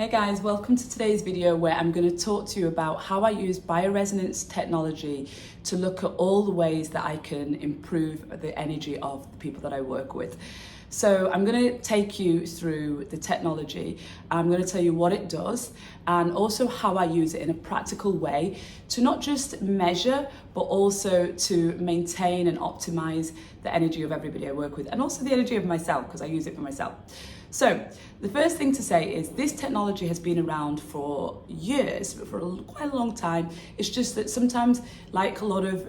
Hey guys, welcome to today's video where I'm going to talk to you about how I use bioresonance technology to look at all the ways that I can improve the energy of the people that I work with. So I'm going to take you through the technology. I'm going to tell you what it does and also how I use it in a practical way to not just measure, but also to maintain and optimize the energy of everybody I work with and also the energy of myself because I use it for myself. So the first thing to say is this technology has been around for years, for quite a long time. It's just that sometimes, like a lot of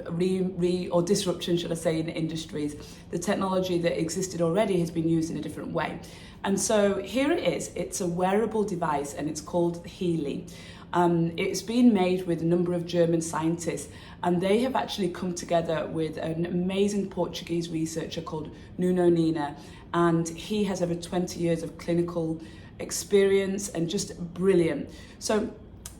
or disruption, should I say, in industries, the technology that existed already has been used in a different way. And so here it is. It's a wearable device and it's called Healy. It's been made with a number of German scientists, and they have actually come together with an amazing Portuguese researcher called 𝗪𝗪𝗪𝗪, and he has over 20 years of clinical experience and just brilliant. So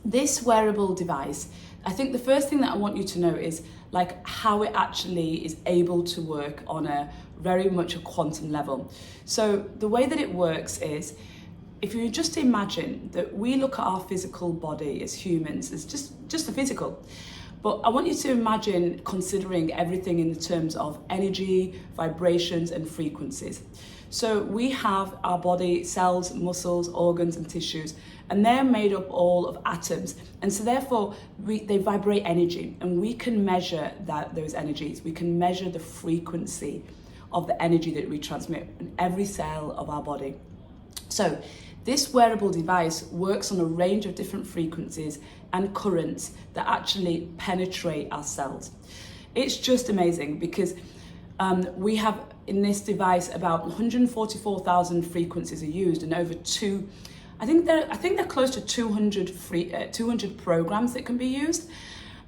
this wearable device, I think the first thing that I want you to know is like how it actually is able to work on a very much a quantum level. So the way that it works is, if you just imagine that we look at our physical body as humans as just the physical, but I want you to imagine considering everything in the terms of energy, vibrations, and frequencies. So we have our body, cells, muscles, organs, and tissues, and they're made up all of atoms. And so therefore, they vibrate energy, and we can measure those energies. We can measure the frequency of the energy that we transmit in every cell of our body. So this wearable device works on a range of different frequencies and currents that actually penetrate our cells. It's just amazing because we have in this device about 144,000 frequencies are used, and over I think they're close to 200 programs that can be used.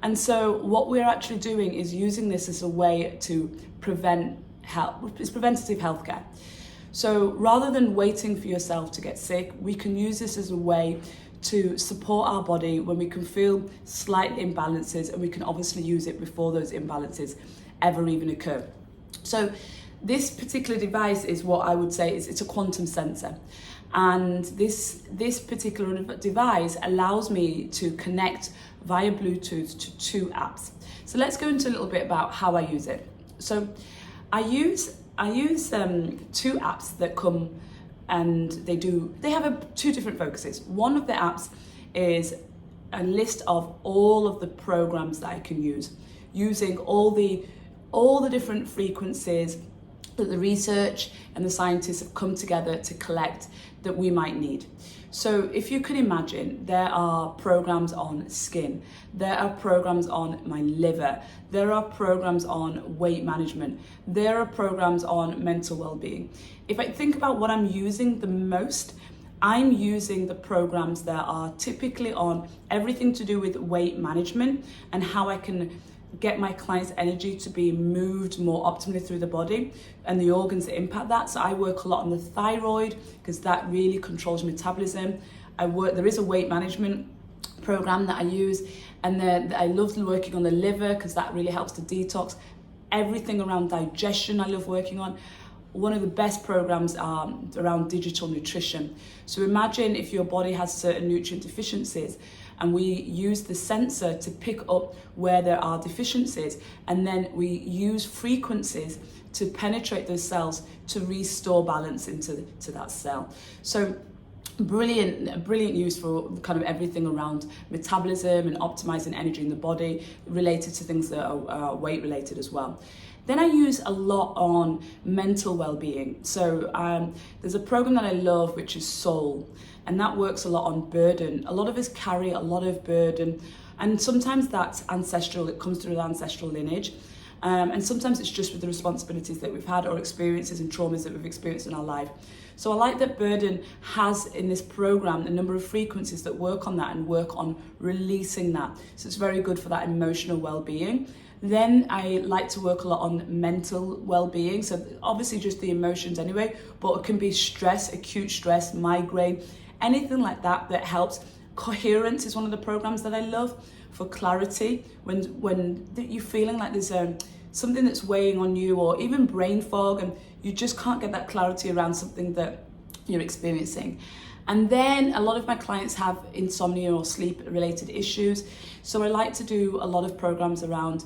And so what we're actually doing is using this as a way to prevent health. It's preventative healthcare. So rather than waiting for yourself to get sick, we can use this as a way to support our body when we can feel slight imbalances, and we can obviously use it before those imbalances ever even occur. So this particular device is what I would say it's a quantum sensor. And this particular device allows me to connect via Bluetooth to two apps. So let's go into a little bit about how I use it. So I use two apps that come, and they have two different focuses. One of the apps is a list of all of the programs that I can use, using all the different frequencies that the research and the scientists have come together to collect that we might need. So if you can imagine, there are programs on skin, there are programs on my liver, there are programs on weight management, there are programs on mental well-being. If I think about what I'm using the most, I'm using the programs that are typically on everything to do with weight management and how I can get my clients' energy to be moved more optimally through the body and the organs that impact that. So I work a lot on the thyroid because that really controls metabolism. There is a weight management program that I use, and then I love working on the liver because that really helps to detox. Everything around digestion I love working on. One of the best programs are around digital nutrition. So imagine if your body has certain nutrient deficiencies, and we use the sensor to pick up where there are deficiencies, and then we use frequencies to penetrate those cells to restore balance into that cell. So brilliant use for kind of everything around metabolism and optimizing energy in the body, related to things that are weight related as well. Then I use a lot on mental well-being. So there's a program that I love, which is Soul, and that works a lot on burden. A lot of us carry a lot of burden, and sometimes that's ancestral. It comes through the ancestral lineage. And sometimes it's just with the responsibilities that we've had or experiences and traumas that we've experienced in our life. So I like that Burden has in this program a number of frequencies that work on that and work on releasing that. So it's very good for that emotional well-being. Then I like to work a lot on mental well-being. So obviously just the emotions anyway, but it can be stress, acute stress, migraine, anything like that that helps. Coherence is one of the programs that I love for clarity. When you're feeling like there's something that's weighing on you, or even brain fog, and you just can't get that clarity around something that you're experiencing. And then a lot of my clients have insomnia or sleep related issues. So I like to do a lot of programs around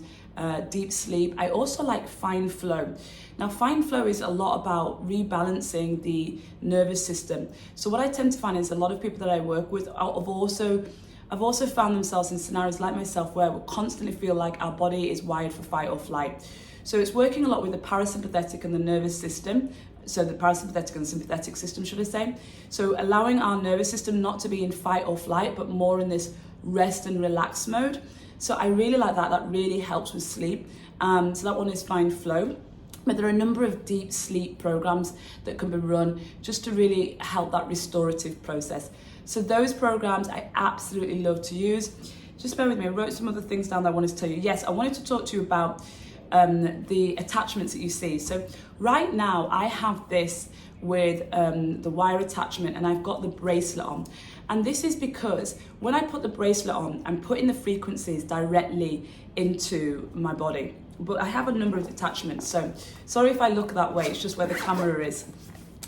deep sleep. I also like fine flow. Now, fine flow is a lot about rebalancing the nervous system. So what I tend to find is a lot of people that I work with I've also found themselves in scenarios like myself where we constantly feel like our body is wired for fight or flight. So it's working a lot with the parasympathetic and the nervous system. So the parasympathetic and the sympathetic system, should I say. So allowing our nervous system not to be in fight or flight, but more in this rest and relax mode. So I really like that. That really helps with sleep. So that one is fine flow. But there are a number of deep sleep programs that can be run just to really help that restorative process. So those programs I absolutely love to use. Just bear with me, I wrote some other things down that I wanted to tell you. Yes, I wanted to talk to you about the attachments that you see. So right now I have this with the wire attachment, and I've got the bracelet on. And this is because when I put the bracelet on, I'm putting the frequencies directly into my body. But I have a number of attachments, so sorry if I look that way, it's just where the camera is.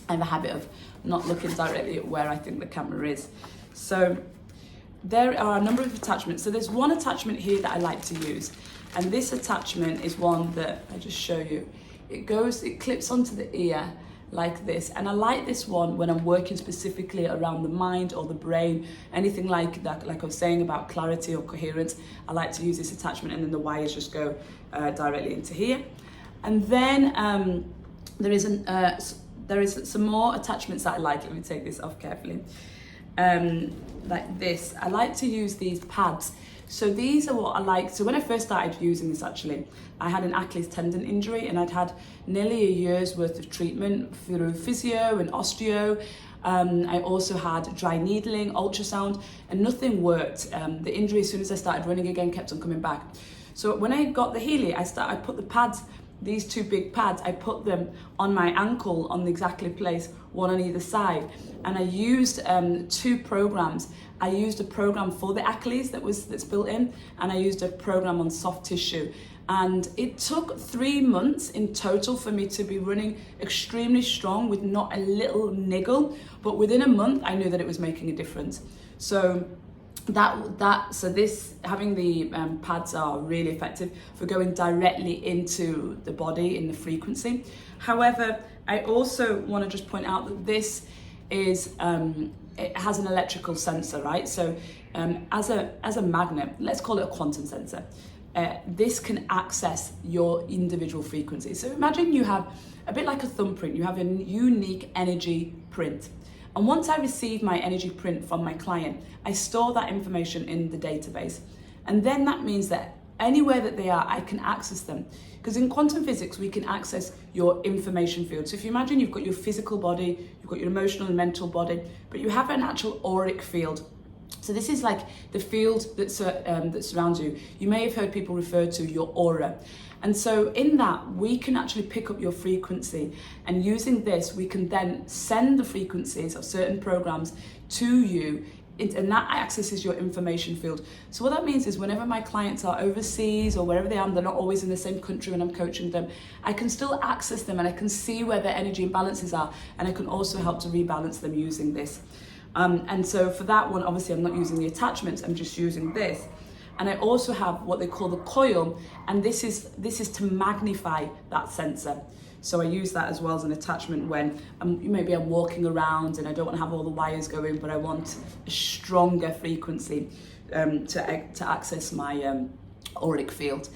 I have a habit of not looking directly at where I think the camera is. So there are a number of attachments. So there's one attachment here that I like to use, and this attachment is one that I just show you. It clips onto the ear like this, and I like this one when I'm working specifically around the mind or the brain, anything like that, like I was saying about clarity or coherence. I like to use this attachment, and then the wires just go directly into here. And then there is some more attachments that I like. Let me take this off carefully. Like this, I like to use these pads. So these are what I like. So when I first started using this, actually, I had an Achilles tendon injury, and I'd had nearly a year's worth of treatment through physio and osteo. I also had dry needling, ultrasound, and nothing worked. The injury, as soon as I started running again, kept on coming back. So when I got the Healy, I put the pads, these two big pads, I put them on my ankle on the exactly place, one on either side. And I used two programs. I used a program for the Achilles that's built in, and I used a program on soft tissue. And it took 3 months in total for me to be running extremely strong with not a little niggle, but within a month I knew that it was making a difference. So having the pads are really effective for going directly into the body in the frequency. However, I also want to just point out that this is it has an electrical sensor, right? So as a magnet, let's call it a quantum sensor. This can access your individual frequencies. So imagine you have a bit like a thumbprint. You have a unique energy print. And once I receive my energy print from my client, I store that information in the database. And then that means that anywhere that they are, I can access them. Because in quantum physics, we can access your information field. So if you imagine you've got your physical body, you've got your emotional and mental body, but you have an actual auric field. So this is like the field that surrounds you. You may have heard people refer to your aura. And so in that, we can actually pick up your frequency, and using this, we can then send the frequencies of certain programs to you, and that accesses your information field. So what that means is whenever my clients are overseas or wherever they are, they're not always in the same country when I'm coaching them, I can still access them, and I can see where their energy imbalances are, and I can also help to rebalance them using this. And so for that one, obviously I'm not using the attachments, I'm just using this. And I also have what they call the coil, and this is to magnify that sensor. So I use that as well as an attachment when maybe I'm walking around and I don't want to have all the wires going, but I want a stronger frequency to access my auric field.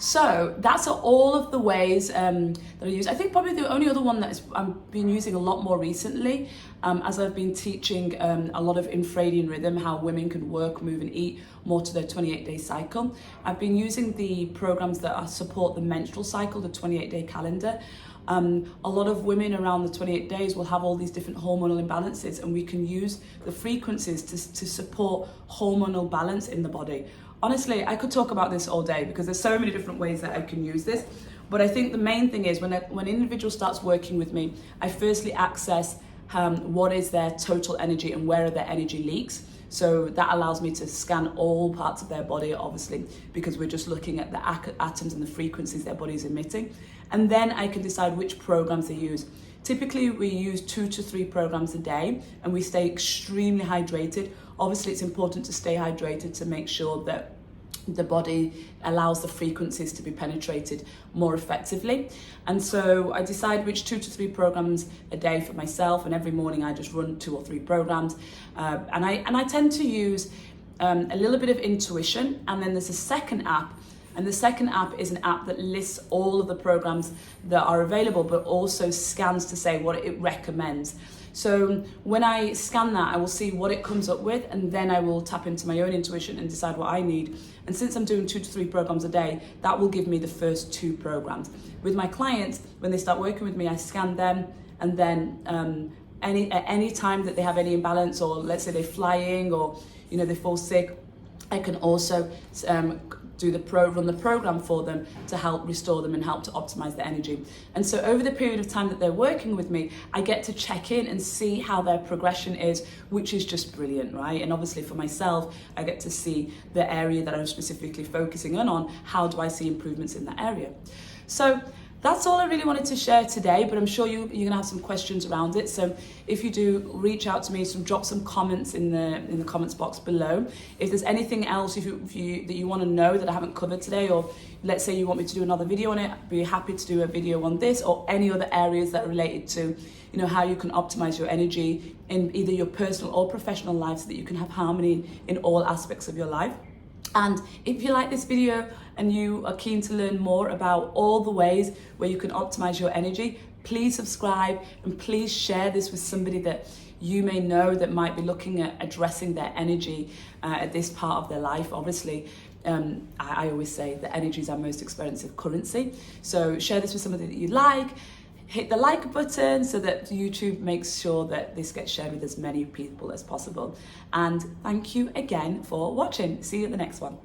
So that's all of the ways that I use. I think probably the only other one that I've been using a lot more recently, as I've been teaching a lot of infradian rhythm, how women can work, move and eat more to their 28-day cycle. I've been using the programs that support the menstrual cycle, the 28-day calendar. A lot of women around the 28 days will have all these different hormonal imbalances, and we can use the frequencies to support hormonal balance in the body. Honestly, I could talk about this all day because there's so many different ways that I can use this. But I think the main thing is when an individual starts working with me, I firstly access what is their total energy and where are their energy leaks. So that allows me to scan all parts of their body, obviously, because we're just looking at the atoms and the frequencies their body is emitting. And then I can decide which programs they use. Typically, we use 2 to 3 programs a day, and we stay extremely hydrated. Obviously, it's important to stay hydrated to make sure that the body allows the frequencies to be penetrated more effectively. And so I decide which 2 to 3 programs a day for myself, and every morning I just run 2 or 3 programs. And I tend to use a little bit of intuition, and then there's a second app. And the second app is an app that lists all of the programs that are available, but also scans to say what it recommends. So when I scan that, I will see what it comes up with, and then I will tap into my own intuition and decide what I need. And since I'm doing 2 to 3 programs a day, that will give me the first 2 programs. With my clients, when they start working with me, I scan them, and then at any time that they have any imbalance, or let's say they're flying, or they fall sick, I can also run the program for them to help restore them and help to optimize their energy. And so over the period of time that they're working with me, I get to check in and see how their progression is, which is just brilliant, right? And obviously for myself, I get to see the area that I'm specifically focusing on. How do I see improvements in that area? So that's all I really wanted to share today, but I'm sure you're gonna have some questions around it. So if you do, reach out to me, drop some comments in the comments box below. If there's anything else that you want to know that I haven't covered today, or let's say you want me to do another video on it, I'd be happy to do a video on this or any other areas that are related to how you can optimize your energy in either your personal or professional life, so that you can have harmony in all aspects of your life. And if you like this video and you are keen to learn more about all the ways where you can optimize your energy, please subscribe, and please share this with somebody that you may know that might be looking at addressing their energy at this part of their life. Obviously, I always say that energy is our most expensive currency. So share this with somebody that you like. Hit the like button so that YouTube makes sure that this gets shared with as many people as possible. And thank you again for watching. See you at the next one.